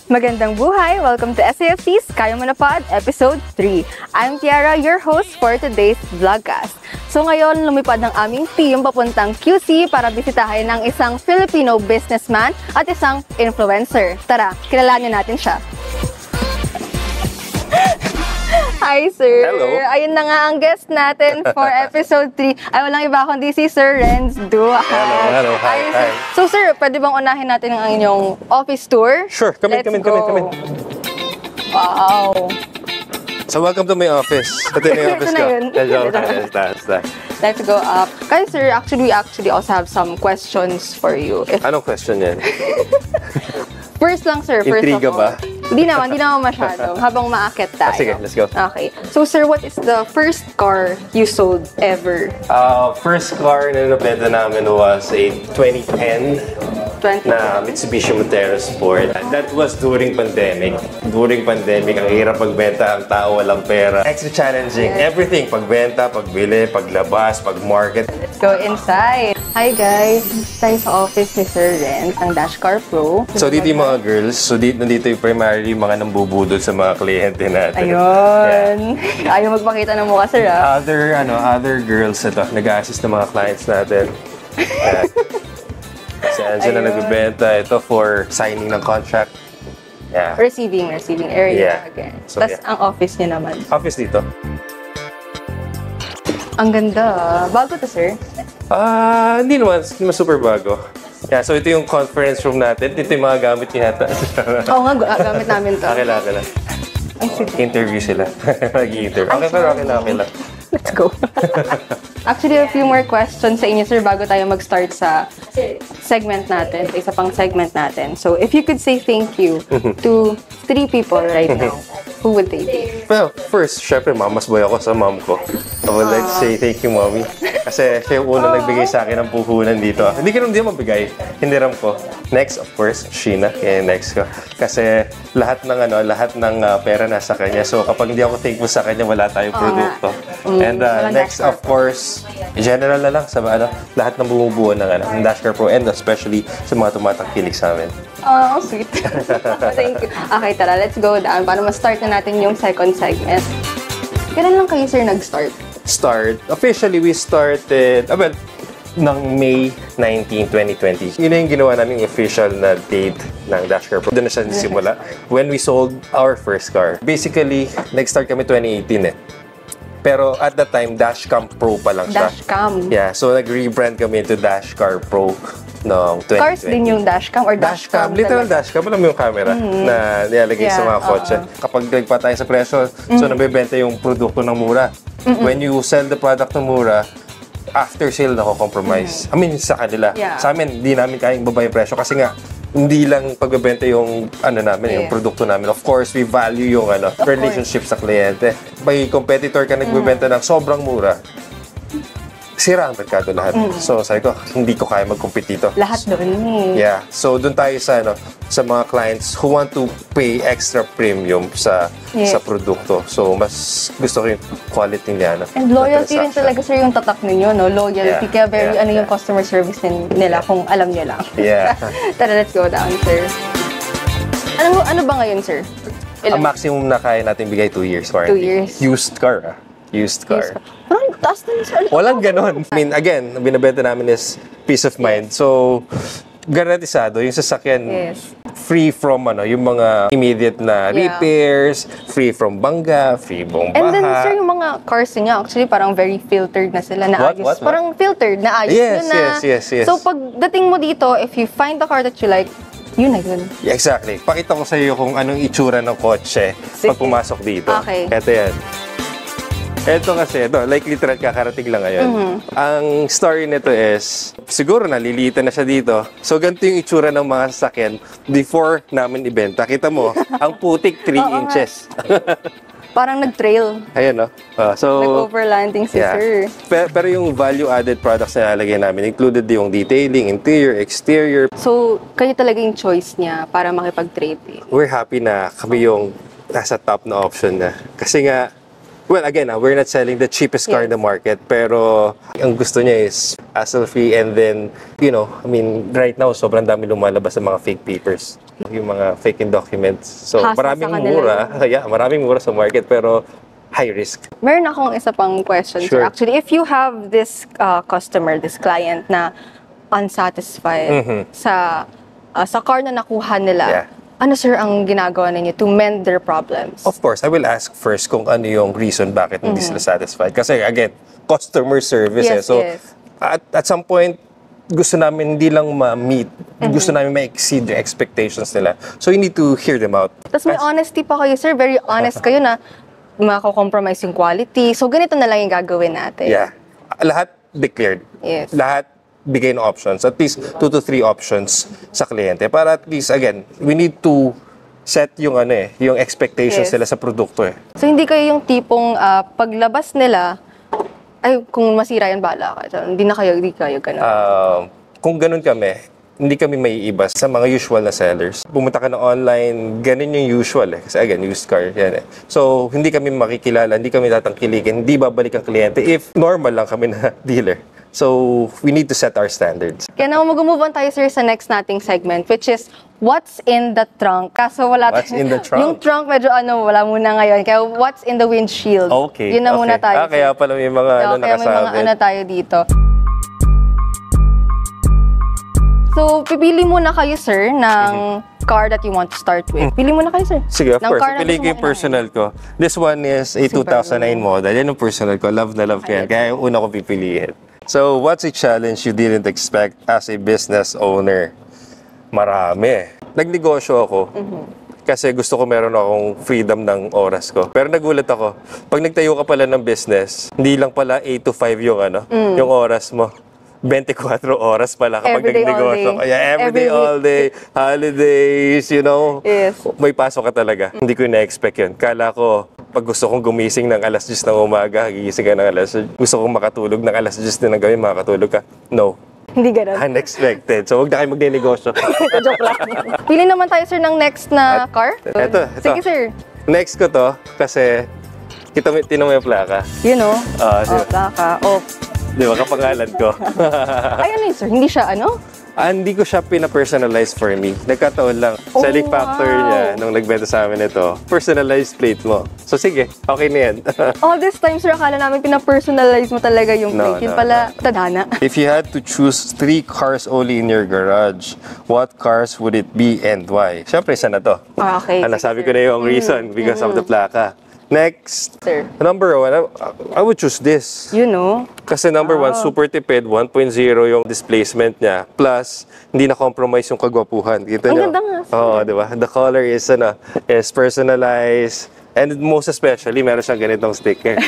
Magandang buhay! Welcome to SAFC's Kaya Mo Na Pod, Episode 3. I'm Tiara, your host for today's vlogcast. So ngayon, lumipad ng aming team papuntang QC para bisitahin ng isang Filipino businessman at isang influencer. Tara, kilalanin natin siya. Hi, sir. Hello. Ayun na nga ang guest natin for episode 3. Ay, walang iba kundi si Sir Renz Duha. Hello. Hi. So, sir, pwede bang unahin natin ang inyong office tour? Sure. Come in. Wow. So, welcome to my office. Ito na yung office Ito na ko. yun. Let's go up. Kaya, sir, we actually also have some questions for you. Anong question yan? First lang, sir. Intriga ba? Hindi naman masyado. Habang maakyat tayo. Sige, let's go. Okay. So, sir, what is the first car you sold ever? First car na nabenta namin was a 2010 na Mitsubishi Montero Sport. That was during pandemic. During pandemic, ang hirap pagbenta, ang tao walang pera. Extra challenging. Yes. Everything. Pagbenta, pagbili, paglabas, pagmarket. Let's go inside. Hi, guys. Tayo sa office ni Sir Renz, ang Dashcar Pro. So, dito yung mga girls. So, nandito yung primary mga nambubudol sa mga kliyente natin. Ayun. Yeah. Ayaw magpakita ng mukha, sir, ha? Other girls ito, nag-assist ng mga clients natin. Si Angela nagbebenta ito for signing ng contract. Yeah. Receiving area. Yeah. Again. So, Tapos ang office niya naman. Office dito. Ang ganda. Bago to, sir? Hindi naman super bago. Yeah, so ito yung conference room natin. Ito yung mga gamit niya yata. Oo nga, gamit namin to. Okay lang. Interview sila. Mag-i-interview. Okay lang. Let's go. Actually, a few more questions sa inyo, sir, bago tayo mag-start sa segment natin, sa isa pang segment natin. So, if you could say thank you to 3 people right now, who would they be? Well, first, syempre, mamas boy ako sa mom ko. I would like to say thank you, mommy. Kasi siya yung unang nagbigay sa akin ng puhunan dito. Hindi ko naman mabigay. Hiniram ko. Next, of course, Sheena. Kaya next ko. Kasi lahat ng pera nasa kanya. So, kapag hindi ako thankful sa kanya, wala tayong produkto. And next, of course, general na lang sa lahat ng bumubuo ng Dashcar Pro and especially sa mga tumatangkilik sa amin. Oh, sweet. Thank you. Okay, tara, let's go down para ma-start na natin yung second segment. Kailan lang kayo, sir, nag-start? Officially, we started, ng May 19, 2020. Yun na yung ginawa namin official na date ng Dashcar Pro. Doon na siya nagsimula when we sold our first car. Basically, nag-start kami 2018 Pero at that time, Dashcam Pro pa lang siya. Dashcam? Yeah, so nag-rebrand kami to Dashcar Pro noong 2020. Cars din yung Dashcam or Dashcam? Literal Dashcam. Alam mo yung camera na nilalagay sa mga kotse. Kapag nagpa tayo sa presyo, so nabibenta yung produkto ng mura. When you sell the product ng mura, after sale nako-compromise. I mean, sa kanila. Yeah. Sa amin, hindi namin kayang ibaba yung presyo kasi nga, hindi lang pagbebenta yung yung produkto namin. Of course, we value yung relationship sa kliyente. Pag competitor ka nagbebenta ng sobrang mura, sira ang merkado lahat. So, sabi ko, hindi ko kaya mag-compete dito. Lahat doon Yeah. So, doon tayo sa mga clients who want to pay extra premium sa produkto. So, mas gusto ko yung quality niya. And loyalty rin talaga, sir, yung tatak ninyo, no? Loyalty. Yeah. Kaya yung customer service nila kung alam nyo lang. Yeah. Tara, let's go down, sir. Ano ba ngayon, sir? Ang maximum na kaya natin bigay 2 years warranty. 2 years. Used car. Parang taas na sir. Walang ganon. I mean, again, binibenta namin is peace of mind. So, garantisado yung sasakyan free from yung mga immediate na repairs, free from bangga, free from baha. And then, sir, yung mga cars niya, actually, parang very filtered na sila, na ayos. What? Parang filtered, na ayos yun na. Yes. So, pagdating mo dito, if you find the car that you like, yun na yun. Yeah, exactly. Pakita ko sa iyo kung anong itsura ng kotse pag pumasok dito. Okay. Ito yan. Ito kasi, like literal kakarating lang ngayon. Ang story nito is, siguro nalilitan na siya dito. So, ganito yung itsura ng mga sasakyan before namin ibenta. Kita mo, ang putik 3 inches. Parang nag-trail. Ayan, no? Nag-overlanding si sir. Pero yung value-added products na nalagay namin, included yung detailing, interior, exterior. So, kayo talaga yung choice niya para makipag-trade. We're happy na kami yung nasa top na option na. Kasi nga, Well, again, we're not selling the cheapest car in the market, pero ang gusto niya is hassle-free, and then, you know, I mean, right now, sobrang dami lumalabas sa mga fake papers, yung mga fake documents. So, Hassle maraming sa kanila mura, maraming mura sa market, pero high risk. Meron akong isa pang question, sir. Sure. Actually, if you have this customer, this client na unsatisfied sa car na nakuha nila, ano, sir, ang ginagawa ninyo to mend their problems? Of course, I will ask first kung ano yung reason bakit hindi sila satisfied. Kasi again, customer service. So, at some point, gusto namin hindi lang ma-meet, gusto namin ma-exceed the expectations nila. So, you need to hear them out. Tapos may honesty pa kayo, sir. Very honest kayo na mako-compromise yung quality. So, ganito na lang yung gagawin natin. Yeah. Lahat declared. Yes. Lahat bigay ng options. At least 2 to 3 options sa kliyente. Para at least, again, we need to set yung yung expectations nila sa produkto So, hindi kayo yung tipong paglabas nila, ay, kung masira yan, bala ka. So, hindi kayo ganun. Kung ganun kami, hindi kami maiiba sa mga usual na sellers. Pumunta ka na online, ganun yung usual Kasi again, used car, yan So, hindi kami makikilala, hindi kami tatangkilikin, hindi babalik ang kliyente if normal lang kami na dealer. So, we need to set our standards. Kaya na mag-move on tayo, sir, sa next nating segment, which is, what's in the trunk? Kaso wala What's in the trunk? Yung trunk medyo wala muna ngayon. Kaya what's in the windshield? Okay. Yun na muna tayo. Kaya pala may mga kaya may mga tayo dito. So, pipili muna kayo, sir, ng car that you want to start with. Pili muna kayo, sir. Sige, of course. car na Pili ko gusto yung mong personal ko. This one is a 2009 model. Yan yung personal ko. Love na love ko yan. Kaya yung una ko pipiliin. So, what's a challenge you didn't expect as a business owner? Marami. Nagnegosyo ako. Kasi gusto ko meron akong freedom ng oras ko. Pero nagulat ako. Pag nagtayo ka pala ng business, hindi lang pala 8 to 5 yung yung oras mo. 24 oras pala kapag nagnegosyo. Kaya everyday, all day, holidays, you know. Yes. May pasok ka talaga. Hindi ko na-expect yun. Kala ko, pag gusto kong gumising ng alas 10 ng umaga, gigising ka ng alas 10. Gusto kong makatulog ng alas 10 din ng gawin, makakatulog ka. No. Hindi ganun. Unexpected. So, huwag na kayo magne-negosyo. Joke lang. Pili naman tayo, sir, ng next na car. Ito. Sige, sir. Next ko to, kasi tinan mo yung plaka. You know? Diba? Plaka. Di ba, kapangalan ko. Ay, ano yun, sir? Hindi siya, Hindi ko siya pina-personalize for me. Nagkataon lang. Selling factor niya, nung nagbenta sa amin ito, personalized plate mo. So sige, okay na yan. All this time, sir, akala namin pina-personalize mo talaga yung plate. Yun pala, tadhana. If you had to choose 3 cars only in your garage, what cars would it be and why? Siyempre, isa na to. Okay. Nasabi ko na yung reason because of the plaka. Next, Sir. number 1, I would choose this. You know? Kasi number 1, super tipid, 1.0 yung displacement niya. Plus, hindi na-compromise yung kagwapuhan. Kita nyo? Ang ganda nga. Oo, di ba? The color is personalized. And most especially, meron siyang ganitong sticker.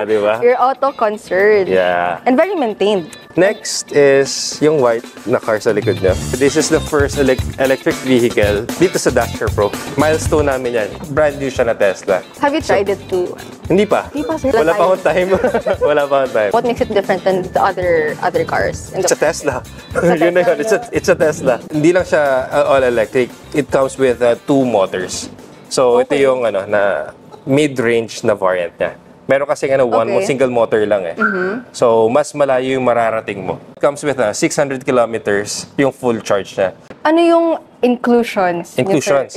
Di ba? You're auto-concerned. Yeah. And very maintained. Next is yung white na car sa likod niya. This is the first electric vehicle dito sa Dasher Pro. Milestone namin yan. Brand new siya na Tesla. Have you tried it too? Hindi pa. Hindi pa, sir. Wala pa akong time. Wala pa akong time. What makes it different than the other cars? It's a Tesla. Yun na yun. It's a Tesla. Hindi lang siya all electric. It comes with 2 motors. So, ito yung na mid-range na variant niya. Meron kasi single motor lang So, mas malayo yung mararating mo. It comes with 600 kilometers yung full charge niya. Ano yung inclusions? Inclusions.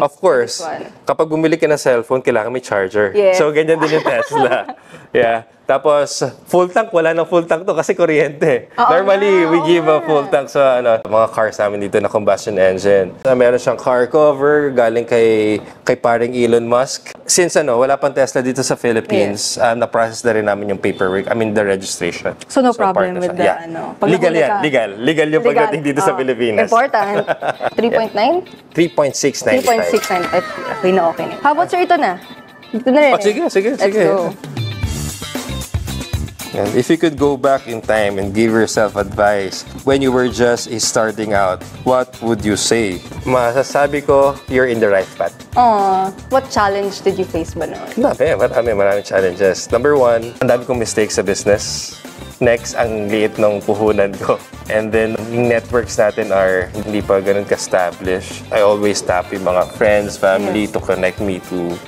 Of course. Kapag bumili ka ng cellphone, kailangan may charger. Yes. So, ganyan din yung Tesla. Yeah. Tapos, full tank, wala nang full tank to kasi kuryente. Normally, we give a full tank sa mga cars namin dito na combustion engine. Meron siyang car cover, galing kay paring Elon Musk. Since wala pang Tesla dito sa Philippines, na-process na rin namin yung paperwork, the registration. So, no problem with the, Legal yan, legal. Legal yung pagdating dito sa Pilipinas. Important. 3.9? 3.695. 3.695. Okay na. How about, sir, ito na? Dito na rin. Sige. Let's go. And if you could go back in time and give yourself advice when you were just starting out, what would you say? Masasabi ko, you're in the right path. What challenge did you face ba noon? Maraming challenges. Number 1, ang dami kong mistakes sa business. Next, ang liit ng puhunan ko. And then, networks natin are hindi pa ganun ka-established. I always tap yung mga friends, family to connect me to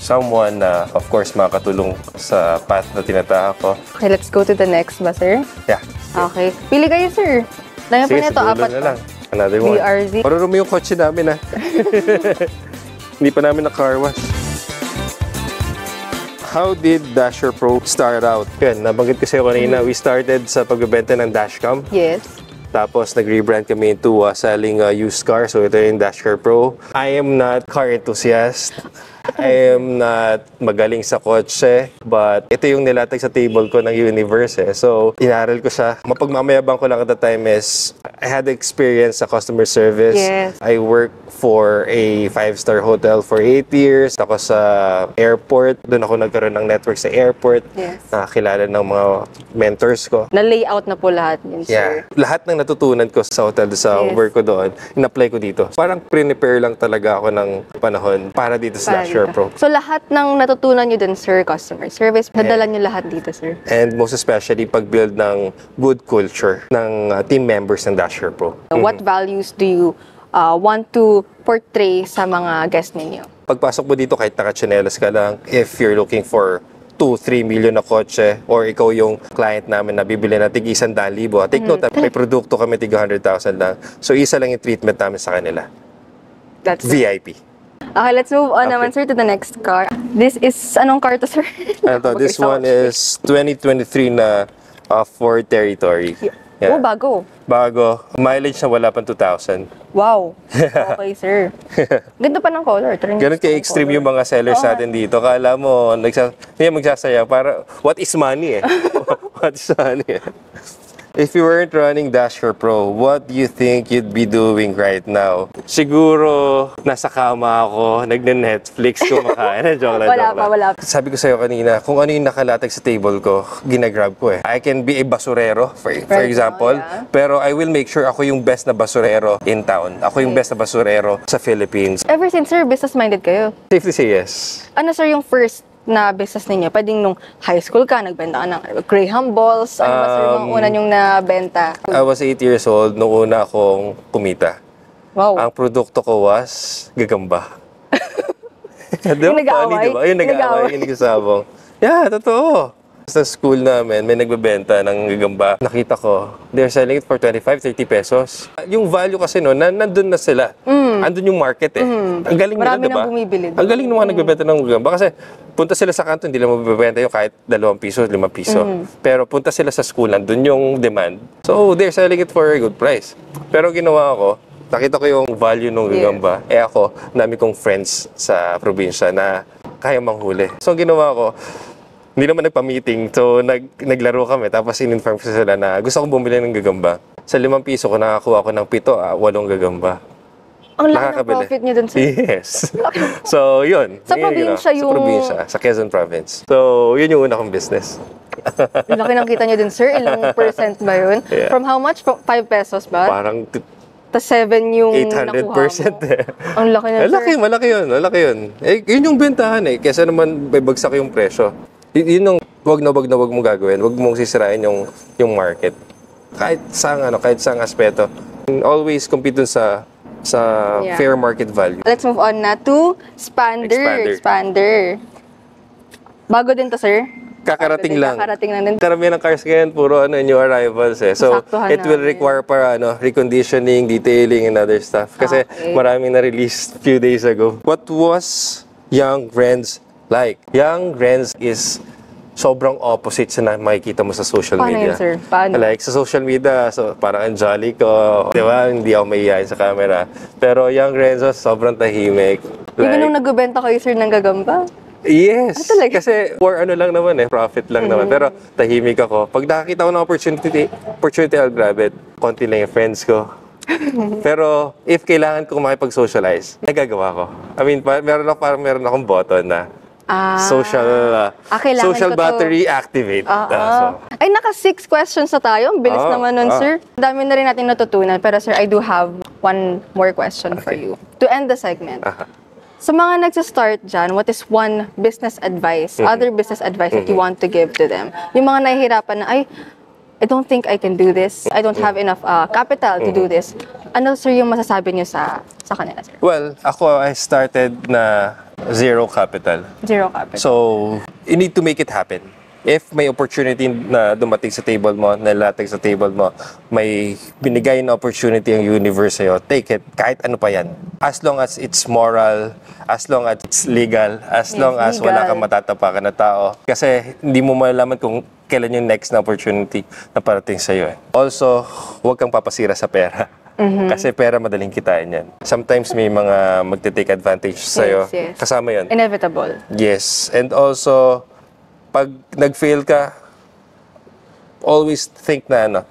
someone na, of course, makakatulong sa path na tinatahak ko. Okay, let's go to the next ba, sir? Yeah. Okay. Pili kayo, sir. Dami pa Sige, nito, sa dulo apat na pa. lang. Another one. BRZ. Marunong yung kotse namin, ha? Hindi pa namin na-car wash. How did Dasher Pro start out? Yan, nabanggit ko sa'yo kanina, we started sa pagbebenta ng dashcam. Yes. Tapos nag-rebrand kami into selling used cars. So ito yung Dasher Pro. I am not car enthusiast. I am not magaling sa kotse. But ito yung nilatag sa table ko ng Universe. So inaral ko siya. Mapagmamayabang ko lang at the time is I had experience sa customer service. Yes. I worked for a 5-star hotel for 8 years. Tapos sa airport. Doon ako nagkaroon ng network sa airport. Yes. Nakakilala ng mga mentors ko. Na-layout na po lahat yun, sir. Yeah. Lahat ng natutunan ko sa hotel, sa Yes. work ko doon, in-apply ko dito. Parang prepare lang talaga ako ng panahon para dito sa Para Dasher dito. Pro. So lahat ng natutunan nyo dun, sir, customer service, nadala nyo lahat dito, sir. And most especially, pag-build ng good culture ng team members ng Dasher Pro. What values do you want to portray sa mga guests ninyo? Pagpasok mo dito, kahit naka-chanelas ka lang, if you're looking for 2-3 million na kotse or ikaw yung client namin na bibili na tig 100,000. Take note, may produkto kami tig 100,000 lang. So isa lang yung treatment namin sa kanila. That's it. VIP. Okay, let's move on naman, sir, to the next car. This is, anong car to, sir? Ito, this one is 2023 na Ford Territory. Oh, bago. Bago. Mileage na wala pang 2,000. Wow. Okay, sir. Ganda pa ng color. Ganun ka-extreme yung mga sellers natin dito. Kala mo, hindi magsasaya. Para, what is money eh? What is money eh? If you weren't running Dasher Pro, what do you think you'd be doing right now? Siguro, nasa kama ako, nagne-Netflix, kumakain. Joke lang, joke lang. Wala pa. Sabi ko sa'yo kanina, kung ano yung nakalatag sa table ko, ginagrab ko eh. I can be a basurero, for example, yeah. pero I will make sure ako yung best na basurero in town. Ako yung best na basurero sa Philippines. Ever since, sir, business-minded kayo. Safe to say yes. Ano, sir, yung first na business ninyo? Pwedeng nung high school ka, nagbenta ka ng Graham balls. Ano ba, sir, mga una nyong nabenta? I was 8 years old nung una akong kumita. Wow. Ang produkto ko was gagamba. Di Yung ba? nag-aaway? Funny, di ba? Yung nag-aaway, yung nagsasabong. Yeah, totoo. Sa school namin, may nagbebenta ng gagamba. Nakita ko, they're selling it for 25-30 pesos. Yung value kasi no, nandun na sila. Andun yung market eh. Ang galing nila, Marami di ba? nang bumibili doon. Ang galing ng mga nagbebenta ng gagamba. Kasi punta sila sa kanto, hindi lang mabibenta yung kahit 2 piso, 5 piso. Pero punta sila sa school, nandun yung demand. So, they're selling it for a good price. Pero ginawa ko, nakita ko yung value ng gagamba. Eh ako, dami kong friends sa probinsya na kaya manghuli. So, ang ginawa ko, hindi naman nagpa-meeting. So, naglaro kami. Tapos, in-inform ko sila na gusto kong bumili ng gagamba. Sa 5 piso ko, nakakuha ko ng 7, 8 gagamba. Ang laki ng profit niyo dun, sir. Yes. So, yun. Sa probinsya yung... Sa probinsya, sa Quezon Province. So, yun yung una kong business. Ang laki ng kita niyo dun, sir. Ilang percent ba yun? Yeah. From how much? From 5 pesos ba? Parang Tas 7 yung nakuha 800% mo. eh. Ang laki na, sir. Malaki yun, malaki yun. Eh, yun yung bentahan eh. Kesa naman may bagsak yung presyo. Yun yung wag na wag mong gagawin. Wag mong sisirain yung market. Kahit saang aspeto. Always compete dun sa Yeah. fair market value. Let's move on na to Expander. Bago din to, sir. Kakarating lang. Kakarating lang din. Karamihan ng cars ngayon, puro new arrivals eh. So, Saktuhan it will namin. require para reconditioning, detailing, and other stuff. Kasi Okay. maraming na-release few days ago. What was Young Renz like? Young Renz is sobrang opposite sa makikita mo sa social Paano media. yun, sir? Paano? Like, sa social media, so, parang ang jolly ko. Di ba? Hindi ako mahihayin sa camera. Pero Young Renzo, sobrang tahimik. Even nung nagbebenta kayo, sir, ng gagamba? Yes. Talaga? Kasi for lang naman profit lang naman. Pero tahimik ako. Pag nakakita ko ng opportunity, I'll grab it. Konti lang yung friends ko. Pero if kailangan ko makipag-socialize, nagagawa ko. I mean, meron akong button na social kailangan ko to. battery activate. Ay, naka 6 questions na tayo. Ang bilis naman nun, sir. Ang dami na rin natin natutunan. Pero, sir, I do have one more question for you. To end the segment. Sa mga nagsa-start dyan, what is one business advice, other business advice that you want to give to them? Yung mga nahihirapan na, I don't think I can do this. I don't have enough capital to do this. Ano, sir, yung masasabi niyo sa kanila, sir? Well, ako, I started na Zero capital. Zero capital. So, you need to make it happen. If may opportunity na dumating sa table mo, nalatag sa table mo, may binigay na opportunity ang universe sa'yo, take it, kahit ano pa yan. As long as it's moral, as long as it's legal, as long as wala kang matatapakan na tao. Kasi hindi mo malalaman kung kailan yung next na opportunity na parating sa'yo. Also, huwag kang papasira sa pera. Kasi pera madaling kitain yan. Sometimes may mga magte-take advantage sa'yo. Yes. Kasama yan. Inevitable. Yes. And also, pag nag-fail ka, always think na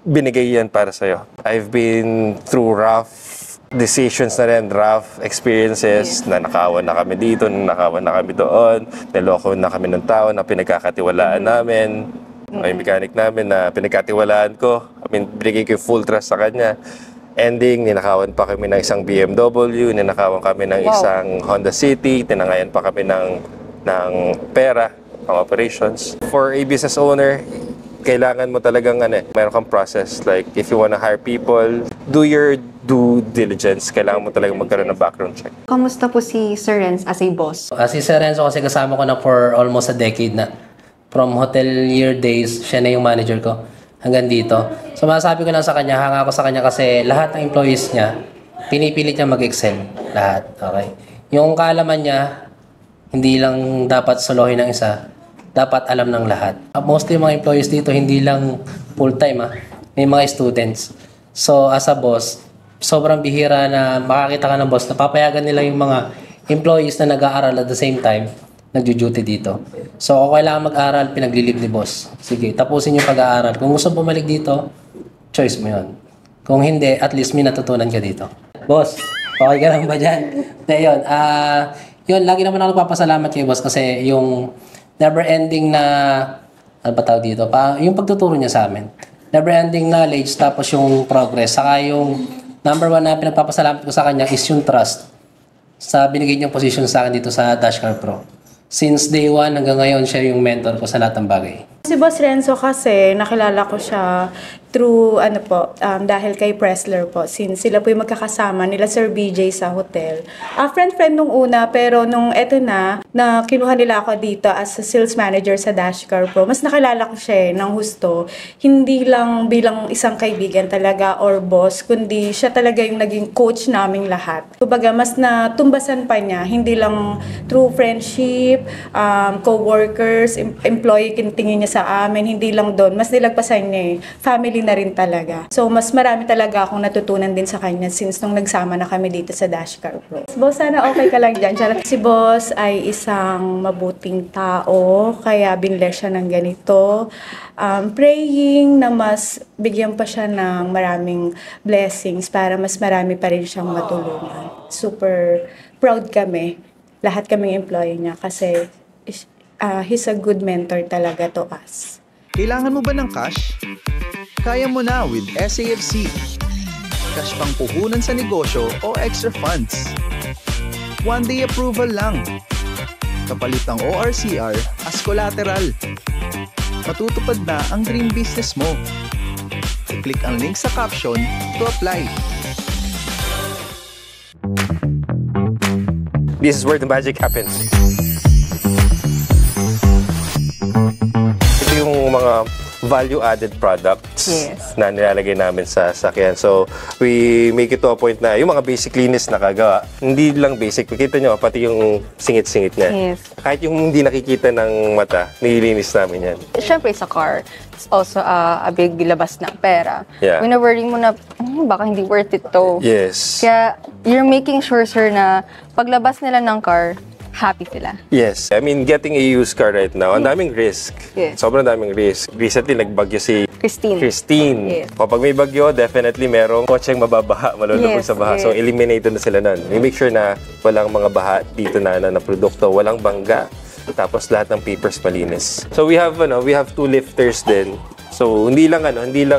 binigay yan para sa'yo. I've been through rough decisions na rin, rough experiences, na nakawan na kami dito, nakawan na kami doon, niloko na kami ng tao na pinagkakatiwalaan namin, may mechanic namin na pinagkatiwalaan ko, binigay ko full trust sa kanya. Ending, ninakawan pa kami ng isang BMW, ninakawan kami ng isang Honda City, tinangayan pa kami ng pera, pang operations. For a business owner, kailangan mo talagang meron kang process. Like, if you wanna hire people, do your due diligence. Kailangan mo talagang magkaroon ng background check. Kamusta po si Sir Renz as a boss? Si Sir Renzo kasi kasama ko na for almost a decade na. From hotelier days, siya na yung manager ko hanggang dito. So masasabi ko lang sa kanya, hanga ako sa kanya kasi lahat ng employees niya, pinipilit niya mag-excel. Lahat, okay? Yung kaalaman niya, hindi lang dapat solohin ng isa, dapat alam ng lahat. Mostly mga employees dito, hindi lang full-time, may mga students. So as a boss, sobrang bihira na makakita ka ng boss na papayagan nila yung mga employees na nag-aaral at the same time, nagjo-duty dito. So kung kailangan mag-aral, pinaglilib ni boss. Sige, tapusin yung pag-aaral. Kung gusto bumalik dito, choice mo yun. Kung hindi, at least may natutunan ka dito. Boss, okay ka lang ba dyan? Yun, yun, lagi naman ako nagpapasalamat kay boss kasi yung never-ending na, ano ba tawag dito, yung pagtuturo niya sa amin. Never-ending knowledge, tapos yung progress. Saka yung number one na pinagpapasalamat ko sa kanya is yung trust sa binigay niyang position sa akin dito sa Dashcar Pro. Since day one hanggang ngayon, siya yung mentor ko sa lahat ng bagay. Si Boss Renzo kasi, nakilala ko siya through, dahil kay Pressler po. Since sila po yung magkakasama nila Sir BJ sa hotel. Friend-friend nung una, pero nung eto na kinuha nila ako dito as a sales manager sa Dashcar Pro, mas nakilala ko siya ng husto. Hindi lang bilang isang kaibigan talaga or boss, kundi siya talaga yung naging coach naming lahat. Kumbaga, mas natumbasan pa niya, hindi lang through friendship, co-workers, employee, tingin niya sa amin, hindi lang doon. Mas nilagpasan niya family na rin talaga. So, mas marami talaga akong natutunan din sa kanya since nung nagsama na kami dito sa Dashcar Pro. Boss, sana okay ka lang dyan. Si Boss ay isang mabuting tao, kaya binless siya ng ganito. Praying na mas bigyan pa siya ng maraming blessings para mas marami pa rin siyang matulungan. Super proud kami, lahat kaming employee niya kasi he's a good mentor talaga to us. Kailangan mo ba ng cash? Kaya mo na with SAFC. Cash pang puhunan sa negosyo o extra funds. One day approval lang. Kapalit ng ORCR as collateral. Matutupad na ang dream business mo. I-click ang link sa caption to apply. This is where the magic happens. Ito yung mga value-added products na nilalagay namin sa sakyan. So, we make it to a point na yung mga basic linis na kagawa, hindi lang basic. Kita nyo, pati yung singit-singit niya. Yes. Kahit yung hindi nakikita ng mata, nililinis namin yan. Siyempre sa car, it's also a big labas ng pera. Yeah. Wina-worry mo na, baka hindi worth it to. Yes. Kaya, you're making sure, sir, na paglabas nila ng car, happy sila. Yes. I mean, getting a used car right now, ang daming risk. Yes. Sobrang daming risk. Recently, nagbagyo si Christine. Yes. Kapag may bagyo, definitely merong kotseng mababaha, malulubog sa baha. Yes. So, eliminated na sila nun. We make sure na walang mga baha dito na produkto, walang bangga. Tapos lahat ng papers malinis. So, we have 2 lifters din. So, hindi lang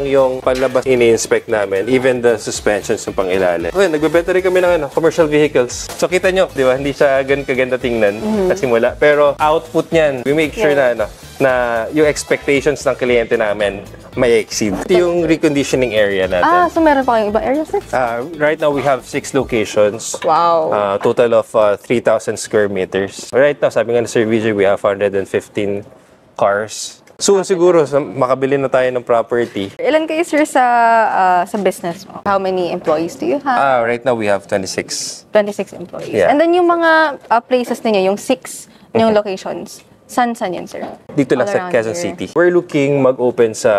yung palabas ini-inspect namin, even the suspensions ng pangilalim. Okay, nagbebenta rin kami ng commercial vehicles. So, kita nyo, di ba? Hindi siya ganun kaganda tingnan sa simula. Pero, output niyan, we make sure na yung expectations ng kliyente namin may exceed. Ito yung reconditioning area natin. So meron pa kayong ibang area, sir? Right now, we have 6 locations. Wow. Total of 3,000 square meters. Right now, sabi nga ni Sir VJ, we have 115 cars. Soon siguro, makabili na tayo ng property. Ilan kayo, sir, sa business mo? How many employees do you have? Right now, we have 26. 26 employees. Yeah. And then yung mga places ninyo, yung 6 yung locations, San yan, sir? Dito lang All sa around Quezon here. City. We're looking mag-open sa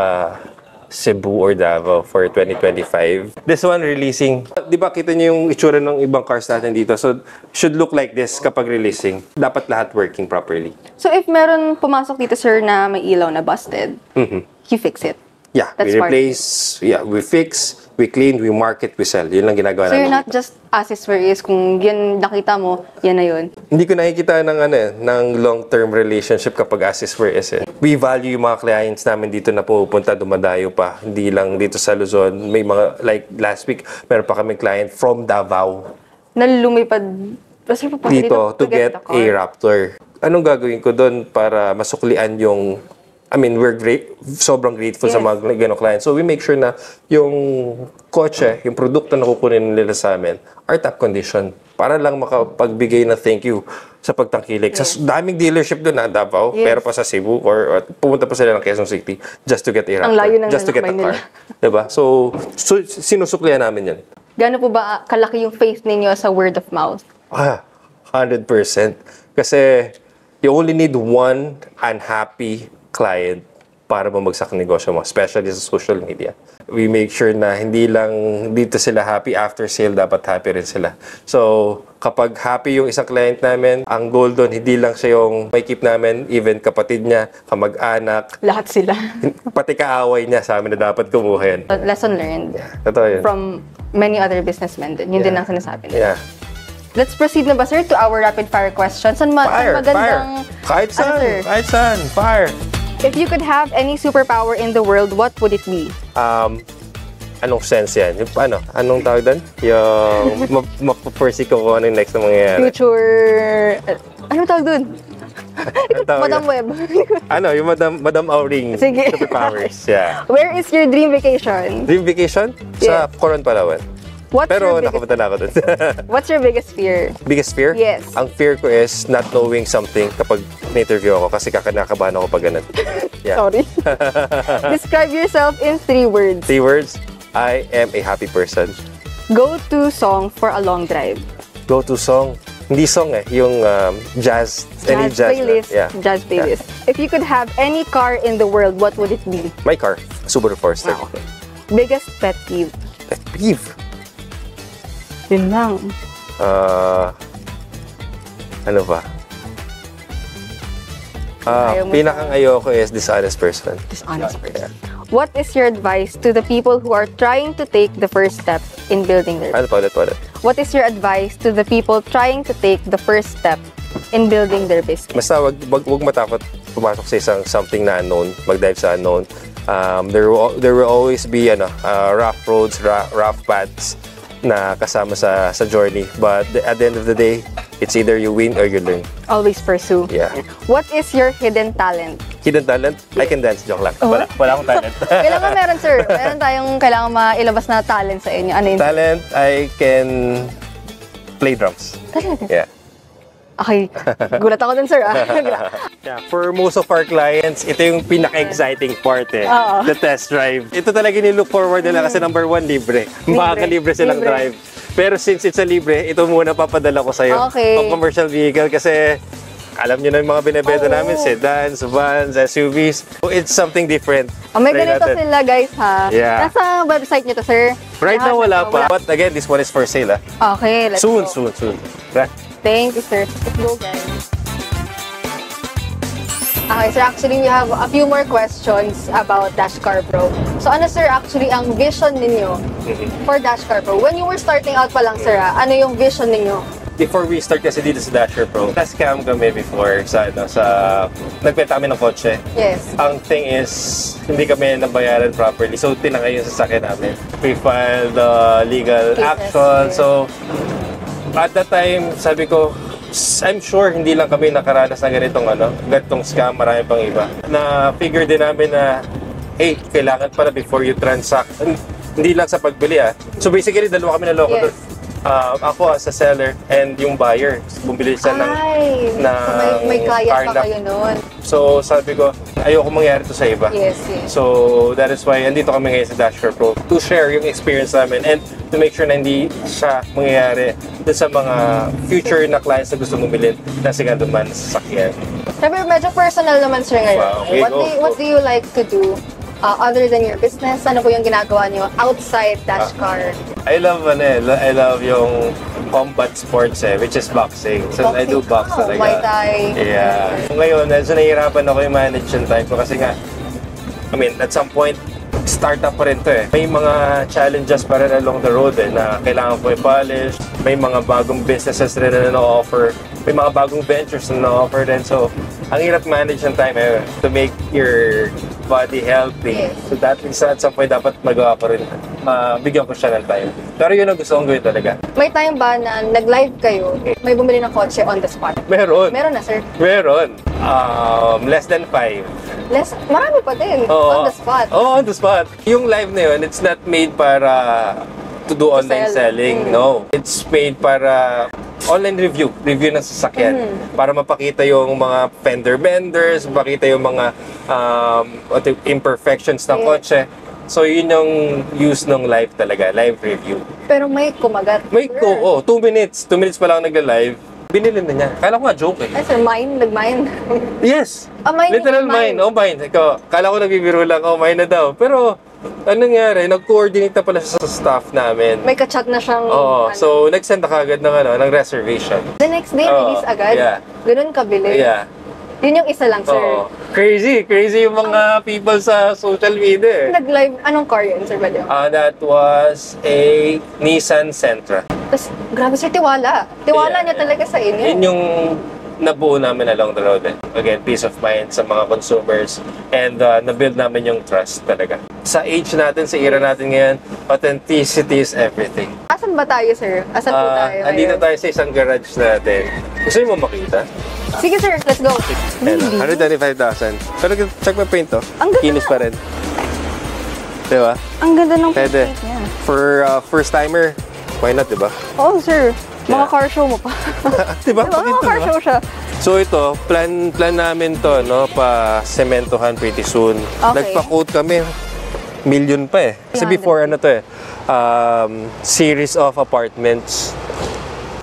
Cebu or Davao for 2025. This one releasing, di ba kita niyo yung itsura ng ibang cars natin dito? So, should look like this kapag releasing. Dapat lahat working properly. So if meron pumasok dito, sir, na may ilaw na busted, you fix it. Yeah, That's we part of replace, we fix, we clean, we market, we sell. Yun lang ginagawa So you're namin. not just accessory is kung yan nakita mo, yan na yun. Hindi ko nakikita ng long-term relationship kapag assist for is eh. We value yung mga clients namin dito na pupunta, dumadayo pa. Hindi lang dito sa Luzon. May mga, like last week, meron pa kaming client from Davao Na lumipad, sir, pupunta dito to get the a car. Raptor. Anong gagawin ko doon para masuklian yung, we're sobrang grateful sa mga ganong clients. So we make sure na yung kotse, yung produkto na kukunin nila sa amin, are top condition. Para lang makapagbigay na thank you sa pagtangkilik. Sa daming dealership doon na Davao, pero pa sa Cebu, or pumunta pa sila ng Quezon City just to get a Raptor. Ang layo ng just to get a nalakbay car. Diba? So sinusuklian namin yan. Gano'n po ba kalaki yung faith ninyo sa word of mouth? 100%. Kasi you only need one unhappy client para bumagsak ang negosyo mo, especially sa social media. We make sure na hindi lang dito sila happy, after sale dapat happy rin sila. So, kapag happy yung isang client namin, ang goal doon, hindi lang siya yung may keep namin, even kapatid niya, kamag-anak, Lahat sila. pati kaaway niya sa amin na dapat kumuha yan. Lesson learned Totoo yun. from many other businessmen din. Yun din ang sinasabi nila. Yeah. Let's proceed na ba, sir, to our rapid fire questions? Saan magandang... Kahit saan, sir? kahit saan, fire. If you could have any superpower in the world, what would it be? Anong sense yan? Yung paano? Anong tawag doon? Yung mapapursy ko kung anong next na mangyayari. Future... Anong tawag dun? Anong tawag Madam yan? Web. Yung Madam Auring Sige. superpowers. Yeah. Where is your dream vacation? Dream vacation? Sa Coron, Palawan. Pero nakapunta na ako doon. What's your biggest fear? Biggest fear? Yes. Ang fear ko is not knowing something kapag na-interview ako kasi kakanakabahan ako pag ganun. Yeah. Sorry. Describe yourself in 3 words. 3 words. I am a happy person. Go-to song for a long drive. Go-to song? Hindi song eh. Yung jazz. Any jazz. Playlist. Yeah. Jazz playlist. If you could have any car in the world, what would it be? My car. Subaru Forester. Okay. Biggest pet peeve. Pet peeve? Yun lang. Ano ba? Ayaw mo Pinakang ayoko is dishonest person. Dishonest person. What is your advice to the people who are trying to take the first step in building their Ano pa ulit? What is your advice to the people trying to take the first step in building their business? Basta wag matakot pumasok sa isang something na unknown, mag-dive sa unknown. There will always be rough roads, rough paths na kasama sa journey. But at the end of the day, it's either you win or you learn. Always pursue. Yeah. What is your hidden talent? Hidden talent? I can dance. Joke lang. Wala akong talent. Kailangan meron, sir. Meron tayong kailangan mailabas na talent sa inyo. Ano yun? Talent, I can play drums. Talaga? Yeah. Okay. Gulat ako dun, sir. Yeah, for most of our clients, ito yung pinaka-exciting part the test drive. Ito talaga ni-look forward nila kasi number 1, libre. Makakalibre silang Libre. drive. Pero since it's a libre, ito muna papadala ko sa'yo. Okay. Pang commercial vehicle kasi alam nyo na yung mga binibenta namin, sedans, vans, SUVs. So it's something different. May Try ganito natin. sila, guys, ha? Yeah. Nasa website nyo to, sir? Right now, wala Lahat pa. But again, this one is for sale. Okay, let's Soon. go. Thank you, sir. Let's go, guys. Okay, sir, actually, we have a few more questions about Dashcar Pro. So, ano, sir, actually, ang vision ninyo for Dashcar Pro? When you were starting out pa lang, sir, ano yung vision ninyo? before we start kasi dito sa Dasher Pro, na-scam kami before sa nagbenta kami ng kotse. Yes. Ang thing is, hindi kami nabayaran properly. So, tinangay yung sasakyan namin. We filed legal Cases, action. yes. So, at that time, sabi ko, I'm sure hindi lang kami nakaranas na ganitong scam, marami pang iba. Na-figure din namin na, hey, kailangan pala before you transact. Hindi lang sa pagbili So basically, dalawa kami naloko Yes. doon. Ako as a seller and yung buyer. Bumili siya ng so may kaya pa Carnac. kayo noon. So sabi ko, ayoko mangyari to sa iba. Yes. So that is why andito kami ngayon sa Dasher Pro to share yung experience namin and to make sure na hindi siya mangyayari dun sa mga future na clients na gusto bumili na second man sa sasakyan. Siyempre, medyo personal naman, sir, ngayon. Wow, okay, What do you like to do other than your business? Ano po yung ginagawa niyo outside Dashcar? I love yung combat sports which is boxing. So I do box talaga. Muay Thai. Yeah. Ngayon, medyo nahihirapan ako yung manage yung time ko kasi nga, I mean, at some point, startup pa rin to May mga challenges pa rin along the road na kailangan ko i-polish. May mga bagong businesses rin na na-offer. May mga bagong ventures na na-offer din. So, ang hirap manage ng time to make your body healthy. Yes. So that means at some point dapat magawa ko rin. Bigyan ko siya ng time. Pero yun ang gusto kong gawin talaga. May time ba na nag-live kayo, may bumili ng kotse on the spot? Meron. Meron na, sir. Meron. Less than 5. Marami pa din. On the spot. On the spot. Yung live na yun, it's not made para to do online sell. selling. No. It's made para online review ng sasakyan. Para mapakita yung mga fender benders, mapakita yung mga imperfections ng kotse. So yun yung use ng live talaga, live review. Pero may kumagat. May 2 minutes. 2 minutes pa lang nagla-live. Binili na niya. Kala ko nga joke Ay, sir, nag-mine. Yes. Mine. Literal mine. Mine. Kala ko nagbibiro lang, mine na daw. Pero, ano nangyari? Nag-coordinate na pala siya sa staff namin. May kachat na siyang... So, nag-send na kagad ng reservation. The next day, release agad? Yeah. Ganun kabili? Yeah. Yun yung isa lang, sir. Crazy yung mga people sa social media Nag-live, anong car yun, sir Badyo? That was a Nissan Sentra. Tapos, grabe sir, tiwala. Tiwala niya talaga sa inyo. Yun yung nabuo namin along the road Again, peace of mind sa mga consumers and na-build namin yung trust talaga. Sa age natin, sa era natin ngayon, authenticity is everything. Asan ba tayo, sir? Asan po tayo? Andito tayo sa isang garage natin. Gusto mo makita? Sige, sir. Let's go. Ayan, 125,000. Pero check mo paint Ang ganda Kinis pa rin. Diba? Ang ganda ng Pwede. paint niya. For first timer, why not, diba? Oo, sir. Mga Yeah. car show mo pa. Diba? Diba? Mga car show siya. So ito, plan namin to, pa sementohan pretty soon. Okay. Nagpa-quote kami, million pa Kasi 300. before series of apartments.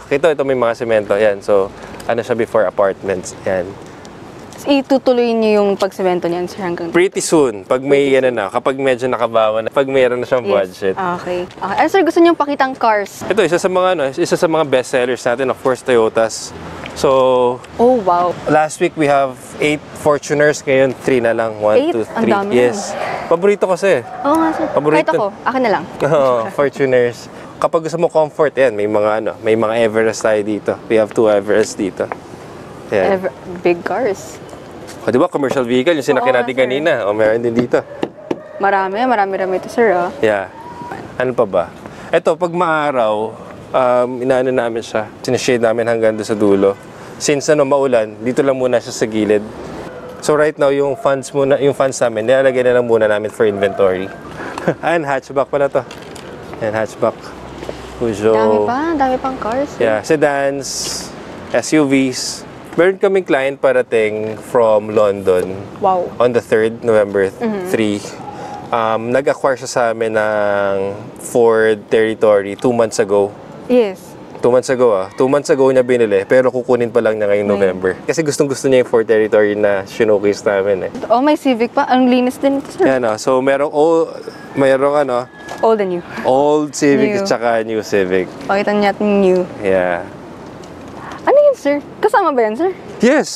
Ito may mga semento. Yan, so ano siya before apartments. Yan. Itutuloy niyo yung pagsemento niyan, sir, hanggang... Pretty soon, pag may kapag medyo nakabawa na, pag mayroon na siyang budget. Okay. Ano, sir, gusto niyo pakitang cars? Ito, isa sa mga best sellers natin, of course, Toyotas. So, Oh, wow. last week we have 8 Fortuners, ngayon 3 na lang. 1, 2, 3. Ang dami Yes. Paborito kasi. Oo nga, sir. Paborito. Kahit ako, akin na lang. Fortuners. Kapag gusto mo comfort, may mga Everest tayo dito. We have 2 Everest dito. Yan. Big cars. O, di ba, commercial vehicle, yung sinakyan natin sir. kanina. O, meron din dito. Marami ito, sir. Yeah. Ano pa ba? Ito, pag maaraw, inaano namin siya. Sinashade namin hanggang doon sa dulo. Since maulan, dito lang muna siya sa gilid. So right now, yung funds namin, nilalagay na lang muna namin for inventory. Ayan, hatchback pala to. Ayan, hatchback. Peugeot. Dami pang cars. Yeah, sedans, SUVs. Meron kaming client parating from London. Wow. On the 3rd, November 3. Nag-acquire siya sa amin ng Ford Territory 2 months ago. Yes. 2 months ago 2 months ago niya binili, pero kukunin pa lang niya ngayong November. Kasi gustong-gusto niya yung Ford Territory na showcase namin Oh, may Civic pa. Ang linis din ito, sir. Yan so merong Old and new. old Civic New. at saka new Civic. Pakita niya yung new. Yeah. Ano yun, sir? Kasama ba yan, sir? Yes!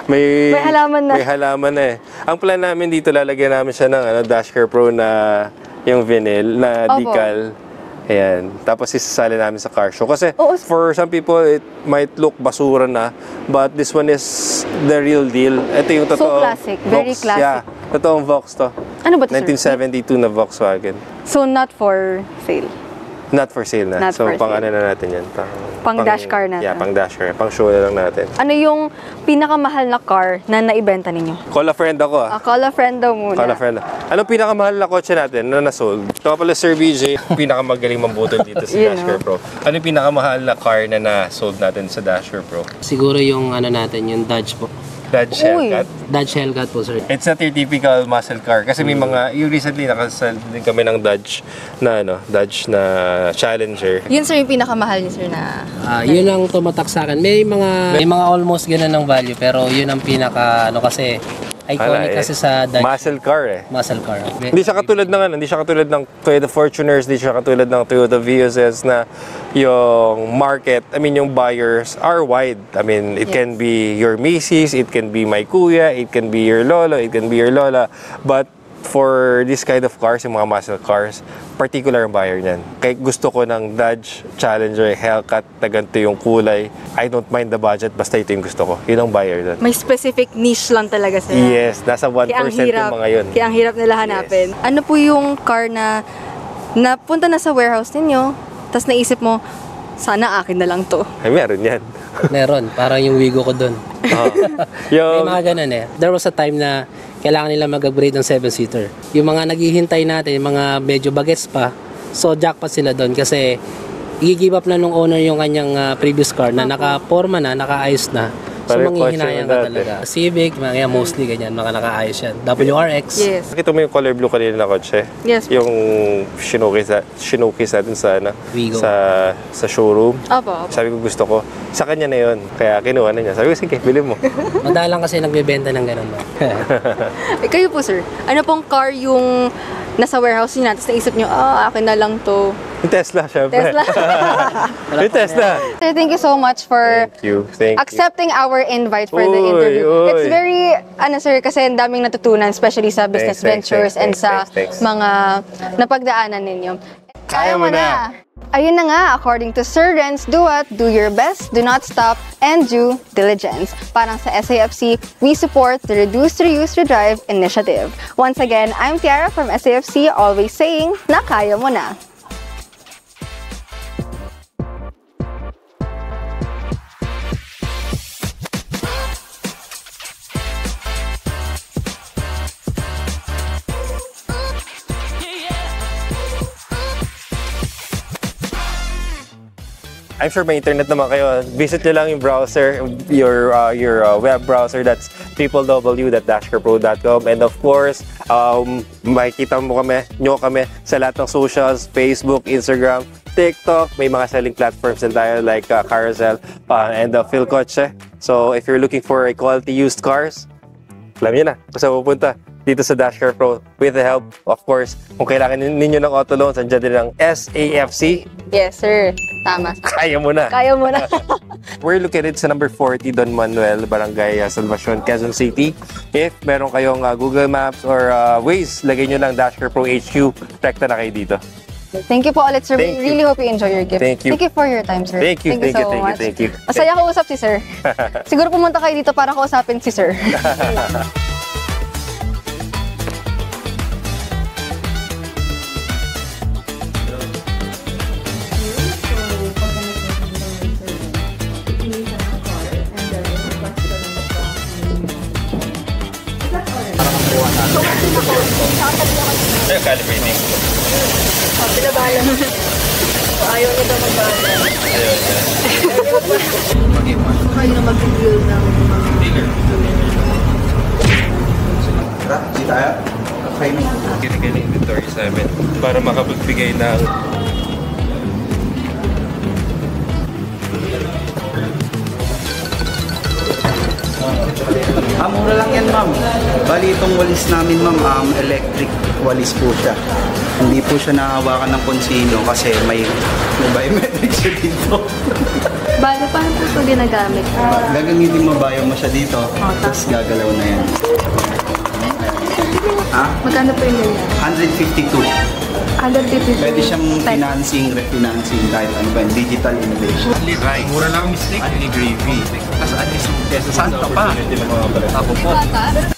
May halaman na. May halaman na Ang plan namin dito, lalagyan namin siya ng Dashcar Pro na yung vinyl na Opo. decal. Ayan. Tapos isasali namin sa car show. Kasi Oo. for some people, it might look basura na. But this one is the real deal. Ito yung totoo. classic. Very Vox. classic. Yeah. Totoong Vox to. Ano ba to, sir? 1972 na Volkswagen. So, not for sale. Not for sale na. Not So, for pang sale. ano na natin yan. Pang dash car na. Yeah, pang dash car. Pang show na lang natin. Ano yung pinakamahal na car na naibenta ninyo? Call a friend ako ah. Call a friend daw muna. Call a friend. Anong pinakamahal na kotse natin na nasold? Ito pala Sir BJ, pinakamagaling mambutol dito sa Yun, Dashcare Pro. Ano yung pinakamahal na car na na-sold natin sa Dashcare Pro? Siguro yung ano natin, yung Dodge po. Dodge Uy. Hellcat. Dodge Hellcat po, sir. It's not your typical muscle car. Kasi may mga, yung recently nakasal din kami ng Dodge na Dodge na Challenger. Yun sir yung pinakamahal niyo sir na... Yun ang tumatak sa akin. May mga almost ganun ng value, pero yun ang pinaka, kasi iconic kasi sa Dodge. Muscle car eh. Muscle car. Hindi siya katulad ng hindi siya katulad ng Toyota Fortuners, hindi siya katulad ng Toyota Vios na yung market, yung buyers are wide. It can be your Macy's, it can be my kuya, it can be your lolo, it can be your lola. But for this kind of cars, yung mga muscle cars, particular ang buyer niyan. Kaya gusto ko ng Dodge Challenger Hellcat na ganito yung kulay. I don't mind the budget, basta ito yung gusto ko. Yun ang buyer doon. May specific niche lang talaga sila. Yes, nasa 1% Kaya ang hirap, yung mga yun. Kaya ang hirap nila hanapin. Ano po yung car na napunta na sa warehouse ninyo, tapos naisip mo, sana akin na lang to. Ay, meron yan. Meron. Parang yung Wigo ko dun. May Yung, mga ganun eh. There was a time na kailangan nila mag-upgrade ng 7-seater. Yung mga naghihintay natin, yung mga medyo bagets pa, so jackpot sila doon kasi i-give up na nung owner yung kanyang previous car na naka-forma na, naka-ayos na. So Parang manghihinayang kotse ka mo dati. talaga. Civic, mga mostly ganyan, mga naka-ayos yan. WRX. Yes. nakita mo yung color blue kanina na kotse? Yes. Yung showcase natin sa, Wigo. sa showroom. Opo. Sabi ko gusto ko. Sa kanya na yun. Kaya kinuha na niya. Sabi ko, sige, bili mo. Madalang kasi nagbebenta ng ganun. No? Kayo po sir, ano pong car yung nasa warehouse niyo tapos naisip niyo, akin na lang to. Yung Tesla, syempre. Tesla. Yung Tesla. Sir, thank you so much for Thank you. accepting our invite for the Uy, interview. uy. It's very, sir, kasi ang daming natutunan, especially sa business Thanks, ventures and thanks. sa mga napagdaanan ninyo. Kaya mo na. Ayun na nga, according to Sir Renz Duat, do your best, do not stop, and do diligence. Parang sa SAFC, we support the Reduce, Reuse, Redrive initiative. Once again, I'm Tiara from SAFC, always saying na kaya mo na. I'm sure may internet naman kayo. Visit nyo lang yung browser, your web browser. That's www.dashcarepro.com. And of course, makikita mo kami sa lahat ng socials, Facebook, Instagram, TikTok. May mga selling platforms din tayo like Carousel and Phil Kotse. So if you're looking for a quality used cars, alam niyo na kung saan pupunta. Dito sa Dashcare Pro with the help, of course, kung kailangan ninyo ng auto loans, andyan din ang SAFC. Yes, sir. Tama. Kaya mo na. Kaya mo na. We're located sa number 40 Don Manuel, Barangay Salvacion, Quezon City. If meron kayong Google Maps or Waze, lagay nyo lang Dashcare Pro HQ. Rekta na kayo dito. Thank you po ulit, sir. Thank We really hope you enjoy your gift. Thank you. Thank you for your time, sir. Thank you, so thank you, much. thank you. Masaya ko usap si sir. Siguro pumunta kayo dito para kausapin si sir. Calibrating. Ayaw niya daw magbago. Ayaw na mag-deal ng Dealer. Tara, di tayo. Kinikin inventory sa amin para makapagbigay ng Mura lang yan, ma'am. Bali, itong walis namin, ma'am, electric walis po siya. Hindi po siya nahawakan ng konsino kasi may biometric siya dito. Bale, paano po ito ginagamit? Gagamitin mo mo siya dito, tapos gagalaw na yan. Magkano po yung ganyan? 152. Under PPP. Pwede siyang financing, refinancing, kahit ano ba, digital innovation. Only rice. Mura lang ang steak. Only gravy. Tapos at least peso saan ka pa? Ako po.